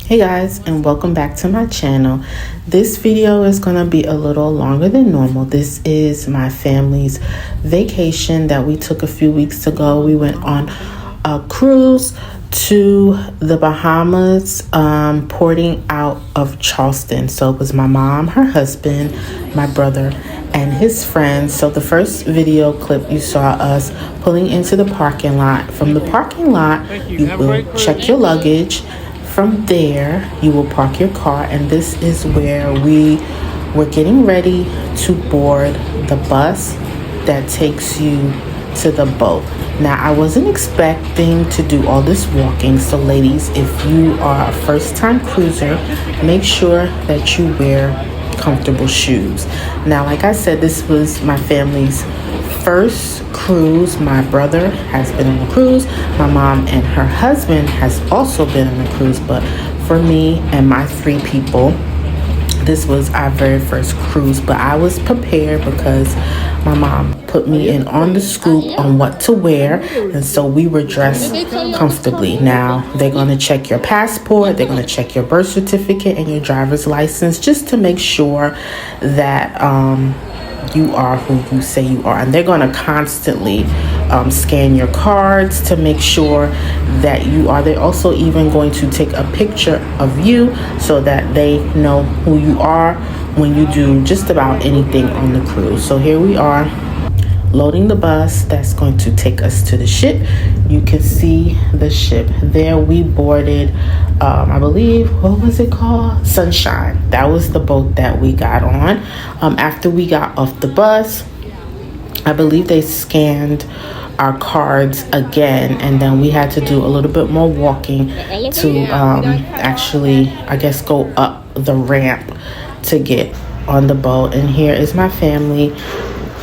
Hey guys, and welcome back to my channel. This video is going to be a little longer than normal. This is my family's vacation that we took a few weeks ago. We went on a cruise to the Bahamas, porting out of Charleston. So it was my mom, her husband, my brother, and his friends. So the first video clip, you saw us pulling into the parking lot. From the parking lot, you will check your luggage. From there, you will park your car, and this is where we were getting ready to board the bus that takes you to the boat. Now, I wasn't expecting to do all this walking, so ladies, if you are a first-time cruiser, make sure that you wear comfortable shoes. Now, like I said, this was my family's first cruise. My brother has been on a cruise. My mom and her husband has also been on a cruise, but for me and my 3 people, this was our very first cruise. But I was prepared because my mom put me in on the scoop on what to wear, and so we were dressed comfortably. Now, they're going to check your passport, they're going to check your birth certificate and your driver's license, just to make sure that you are who you say you are. And they're going to constantly scan your cards to make sure that you are. They're also even going to take a picture of you so that they know who you are when you do just about anything on the cruise. So here we are, loading the bus that's going to take us to the ship. You can see the ship there. We boarded, I believe, what was it called? Sunshine. That was the boat that we got on. After we got off the bus, I believe they scanned our cards again, and then we had to do a little bit more walking to actually, I guess, go up the ramp to get on the boat. And here is my family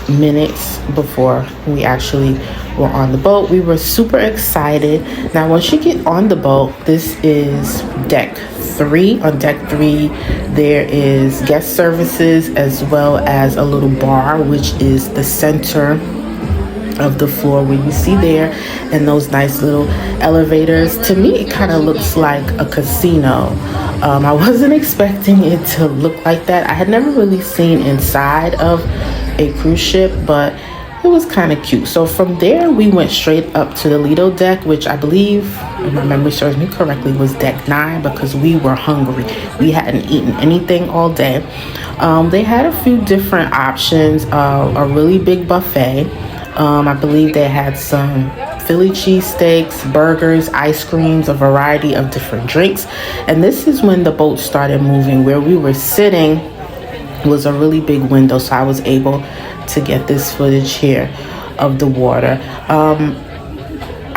minutes before we actually were on the boat. We were super excited. Now, once you get on the boat, this is deck 3. On deck 3, there is guest services as well as a little bar, which is the center of the floor where you see there, and those nice little elevators. To me, it kind of looks like a casino. I wasn't expecting it to look like that. I had never really seen inside of a cruise ship, but it was kind of cute. So from there, we went straight up to the Lido deck, which I believe, if my memory serves me correctly, was deck 9, because we were hungry. We hadn't eaten anything all day. They had a few different options, a really big buffet. I believe they had some Philly cheesesteaks, burgers, ice creams, a variety of different drinks. And this is when the boat started moving. Where we were sitting was a really big window, so I was able to get this footage here of the water.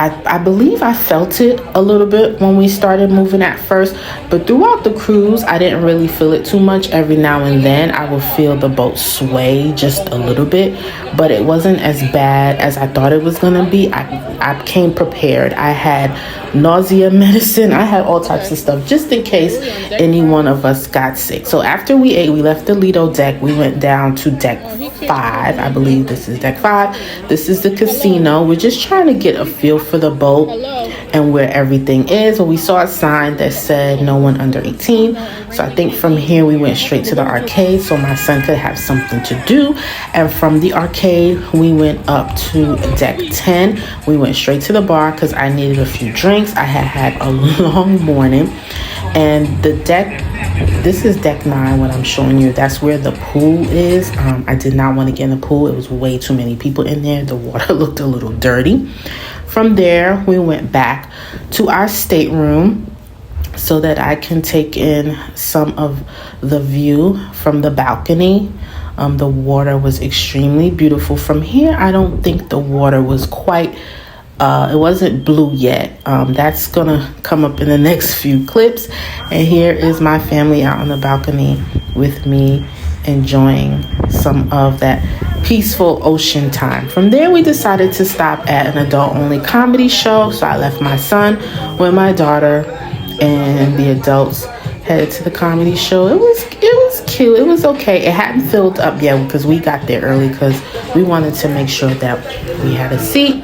I believe I felt it a little bit when we started moving at first, but throughout the cruise, I didn't really feel it too much. Every now and then, I would feel the boat sway just a little bit, but it wasn't as bad as I thought it was gonna be. I came prepared. I had nausea medicine. I had all types of stuff just in case any one of us got sick. So after we ate, we left the Lido deck. We went down to deck 5. I believe this is deck 5. This is the casino. We're just trying to get a feel for the boat and where everything is. When we saw a sign that said no one under 18. So I think from here we went straight to the arcade so my son could have something to do. And from the arcade, we went up to deck 10. We went straight to the bar because I needed a few drinks. I had a long morning. And the deck, this is deck 9, what I'm showing you. That's where the pool is. I did not want to get in the pool. It was way too many people in there. The water looked a little dirty. From there, we went back to our stateroom so that I can take in some of the view from the balcony. The water was extremely beautiful. From here, I don't think the water was quite it wasn't blue yet. That's gonna come up in the next few clips. And here is my family out on the balcony with me, enjoying some of that peaceful ocean time. From there, we decided to stop at an adult-only comedy show. So I left my son with my daughter, and the adults headed to the comedy show. It was cute. It was okay. It hadn't filled up yet because we got there early because we wanted to make sure that we had a seat.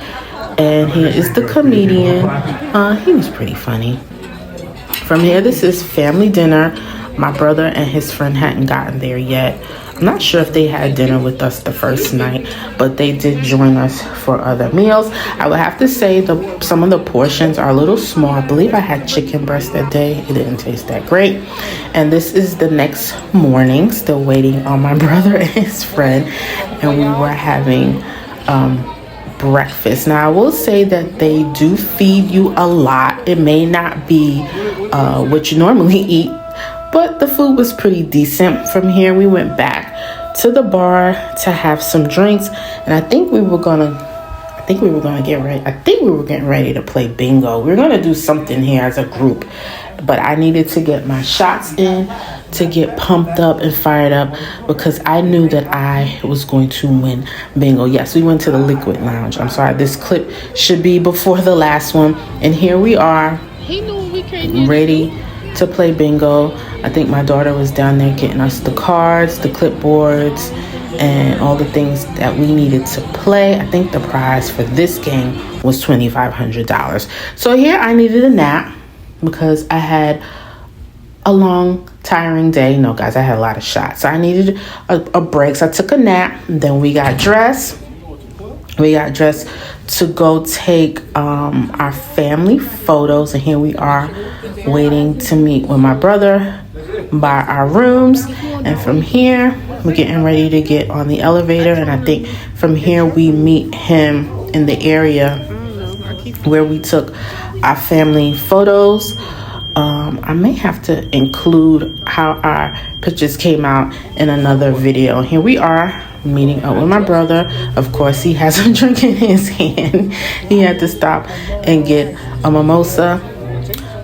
And here is the comedian. He was pretty funny. From here, this is family dinner. My brother and his friend hadn't gotten there yet. I'm not sure if they had dinner with us the first night, but they did join us for other meals. I would have to say some of the portions are a little small. I believe I had chicken breast that day. It didn't taste that great. And this is the next morning, still waiting on my brother and his friend. And we were having breakfast. Now I will say that they do feed you a lot. It may not be what you normally eat, but the food was pretty decent. From here we went back to the bar to have some drinks, and I think we were getting ready to play bingo. We were gonna do something here as a group, but I needed to get my shots in to get pumped up and fired up because I knew that I was going to win bingo. Yes, we went to the Liquid Lounge. I'm sorry, this clip should be before the last one. And here we are, ready to play bingo. I think my daughter was down there getting us the cards, the clipboards, and all the things that we needed to play. I think the prize for this game was $2,500. So here I needed a nap because I had a long, tiring day. No, guys, I had a lot of shots. So I needed a break. So I took a nap. And then we got dressed. We got dressed to go take our family photos. And here we are waiting to meet with my brother by our rooms. And from here, we're getting ready to get on the elevator. And I think from here, we meet him in the area where we took our family photos. I may have to include how our pictures came out in another video. Here we are meeting up with my brother. Of course, he has a drink in his hand. He had to stop and get a mimosa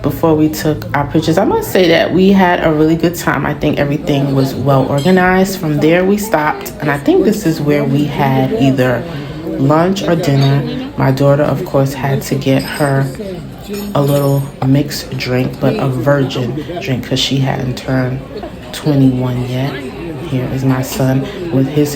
before we took our pictures. I must say that we had a really good time. I think everything was well organized. From there, we stopped, and I think this is where we had either lunch or dinner. My daughter, of course, had to get her a little mixed drink, but a virgin drink because she hadn't turned 21 yet. Here is my son with his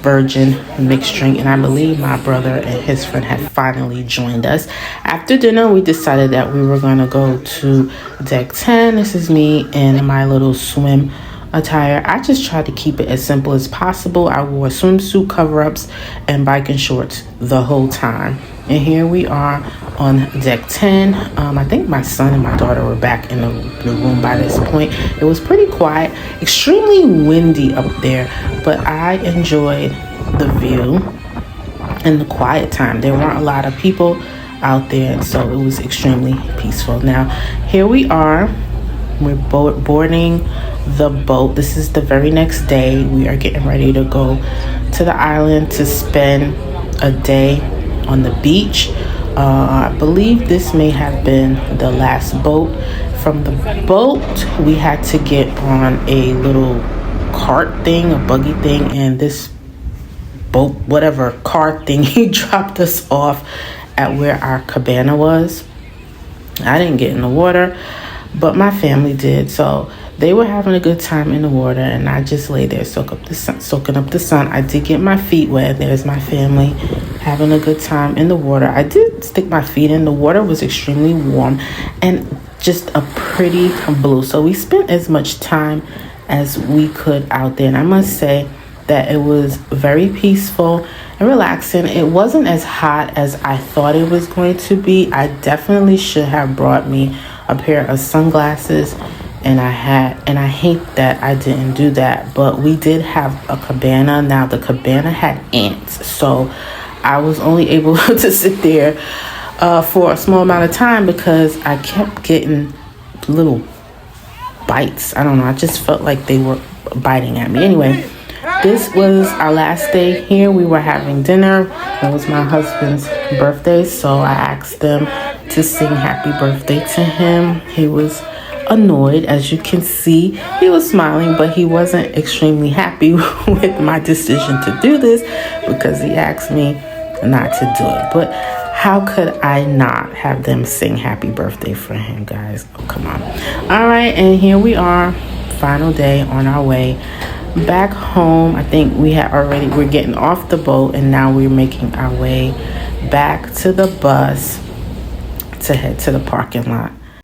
virgin mixed drink, and I believe my brother and his friend had finally joined us. After dinner, we decided that we were going to go to deck 10. This is me in my little swim attire. I just tried to keep it as simple as possible. I wore swimsuit cover-ups and biking shorts the whole time. And here we are on deck 10. I think my son and my daughter were back in the room by this point. It was pretty quiet, extremely windy up there, but I enjoyed the view and the quiet time. There weren't a lot of people out there, and so it was extremely peaceful. Now, here we are. We're boarding the boat. This is the very next day. We are getting ready to go to the island to spend a day on the beach. I believe this may have been the last boat. From the boat, we had to get on a little cart thing, a buggy thing, and this boat, whatever car thing, he dropped us off at where our cabana was. I didn't get in the water, but my family did. So they were having a good time in the water, and I just lay there soaking up the sun. I did get my feet wet. There's my family having a good time in the water. I did stick my feet in. The water was extremely warm and just a pretty blue. So we spent as much time as we could out there, and I must say that it was very peaceful and relaxing. It wasn't as hot as I thought it was going to be. I definitely should have brought me a pair of sunglasses, and I hate that I didn't do that. But we did have a cabana. Now the cabana had ants, so I was only able to sit there for a small amount of time because I kept getting little bites. I don't know, I just felt like they were biting at me. Anyway, this was our last day here. We were having dinner. It was my husband's birthday, so I asked them to sing happy birthday to him. He was annoyed, as you can see. He was smiling, but he wasn't extremely happy with my decision to do this because he asked me not to do it. But how could I not have them sing happy birthday for him, guys? Oh, come on. All right, and here we are, final day on our way back home. I think we're getting off the boat, and now we're making our way back to the bus to head to the parking lot.